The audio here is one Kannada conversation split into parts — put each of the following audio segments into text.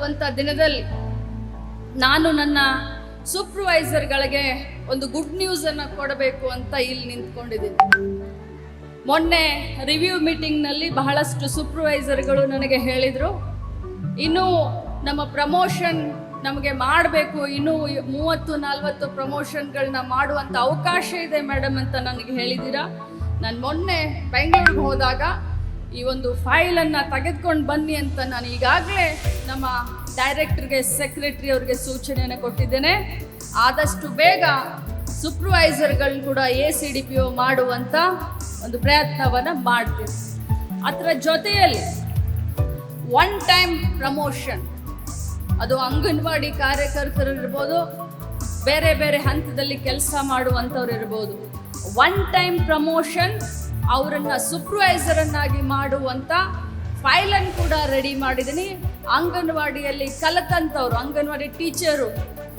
ಬರುವಂಥ ದಿನದಲ್ಲಿ ನಾನು ನನ್ನ ಸೂಪರ್ವೈಸರ್ಗಳಿಗೆ ಒಂದು ಗುಡ್ ನ್ಯೂಸನ್ನು ಕೊಡಬೇಕು ಅಂತ ಇಲ್ಲಿ ನಿಂತ್ಕೊಂಡಿದ್ದೀನಿ. ಮೊನ್ನೆ ರಿವ್ಯೂ ಮೀಟಿಂಗ್ನಲ್ಲಿ ಬಹಳಷ್ಟು ಸೂಪರ್ವೈಸರ್ಗಳು ನನಗೆ ಹೇಳಿದರು, ಇನ್ನೂ ನಮ್ಮ ಪ್ರಮೋಷನ್ ನಮಗೆ ಮಾಡಬೇಕು, ಇನ್ನೂ 30-40 ಪ್ರಮೋಷನ್ಗಳನ್ನ ಮಾಡುವಂಥ ಅವಕಾಶ ಇದೆ ಮೇಡಮ್ ಅಂತ ನನಗೆ ಹೇಳಿದ್ದೀರಾ. ನಾನು ಮೊನ್ನೆ ಬೆಂಗಳೂರಿಗೆ ಹೋದಾಗ ಈ ಒಂದು ಫೈಲನ್ನು ತೆಗೆದುಕೊಂಡು ಬನ್ನಿ ಅಂತ ನಾನು ಈಗಾಗಲೇ ನಮ್ಮ ಡೈರೆಕ್ಟರ್ಗೆ, ಸೆಕ್ರೆಟರಿ ಅವ್ರಿಗೆ ಸೂಚನೆಯನ್ನು ಕೊಟ್ಟಿದ್ದೇನೆ. ಆದಷ್ಟು ಬೇಗ ಸೂಪರ್ವೈಸರ್ಗಳು ಕೂಡ ACDPO ಮಾಡುವಂಥ ಒಂದು ಪ್ರಯತ್ನವನ್ನು ಮಾಡ್ತೀವಿ. ಅದರ ಜೊತೆಯಲ್ಲಿ ಒನ್ ಟೈಮ್ ಪ್ರಮೋಷನ್, ಅದು ಅಂಗನವಾಡಿ ಕಾರ್ಯಕರ್ತರಿರ್ಬೋದು, ಬೇರೆ ಬೇರೆ ಹಂತದಲ್ಲಿ ಕೆಲಸ ಮಾಡುವಂಥವ್ರು ಇರ್ಬೋದು, ಒನ್ ಟೈಮ್ ಪ್ರಮೋಷನ್ ಅವರನ್ನು ಸೂಪರ್ವೈಸರನ್ನಾಗಿ ಮಾಡುವಂಥ ಫೈಲನ್ನು ಕೂಡ ರೆಡಿ ಮಾಡಿದ್ದೀನಿ. ಅಂಗನವಾಡಿಯಲ್ಲಿ ಕಲಿತಂಥವ್ರು, ಅಂಗನವಾಡಿ ಟೀಚರು,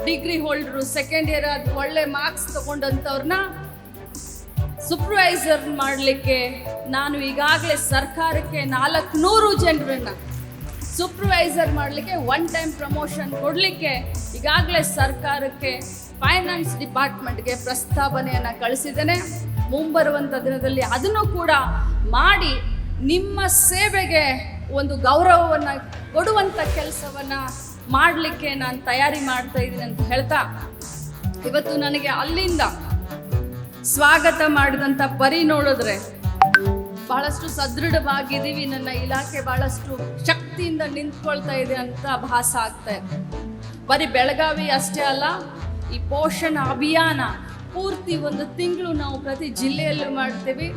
ಡಿಗ್ರಿ ಹೋಲ್ಡ್ರು, ಸೆಕೆಂಡ್ ಇಯರ್ ಅದು ಒಳ್ಳೆ ಮಾರ್ಕ್ಸ್ ತೊಗೊಂಡಂಥವ್ರನ್ನ ಸೂಪರ್ವೈಸರ್ ಮಾಡಲಿಕ್ಕೆ ನಾನು ಈಗಾಗಲೇ ಸರ್ಕಾರಕ್ಕೆ 400 ಜನರನ್ನು ಸೂಪರ್ವೈಸರ್ ಮಾಡಲಿಕ್ಕೆ ಒನ್ ಟೈಮ್ ಪ್ರಮೋಷನ್ ಕೊಡಲಿಕ್ಕೆ ಈಗಾಗಲೇ ಸರ್ಕಾರಕ್ಕೆ ಫೈನಾನ್ಸ್ ಡಿಪಾರ್ಟ್ಮೆಂಟ್ಗೆ ಪ್ರಸ್ತಾವನೆಯನ್ನು ಕಳಿಸಿದ್ದೇನೆ. ಮುಂಬರುವಂಥ ದಿನದಲ್ಲಿ ಅದನ್ನು ಕೂಡ ಮಾಡಿ ನಿಮ್ಮ ಸೇವೆಗೆ ಒಂದು ಗೌರವವನ್ನು ಕೊಡುವಂಥ ಕೆಲಸವನ್ನು ಮಾಡಲಿಕ್ಕೆ ನಾನು ತಯಾರಿ ಮಾಡ್ತಾ ಇದ್ದೀನಿ ಅಂತ ಹೇಳ್ತಾ, ಇವತ್ತು ನನಗೆ ಅಲ್ಲಿಂದ ಸ್ವಾಗತ ಮಾಡಿದಂಥ ಪರಿ ನೋಡಿದ್ರೆ ಬಹಳಷ್ಟು ಸದೃಢವಾಗಿದ್ದೀವಿ, ನನ್ನ ಇಲಾಖೆ ಬಹಳಷ್ಟು ಶಕ್ತಿಯಿಂದ ನಿಂತ್ಕೊಳ್ತಾ ಇದೆ ಅಂತ ಭಾಸ ಆಗ್ತಾ ಇದೆ. ಬರೀ ಬೆಳಗಾವಿ ಅಷ್ಟೇ ಅಲ್ಲ, ಈ ಪೋಷಣ ಅಭಿಯಾನ ಪೂರ್ತಿ 1 ತಿಂಗಳು ನಾವು ಪ್ರತಿ ಜಿಲ್ಲೆಯಲ್ಲೂ ಮಾಡ್ತೀವಿ.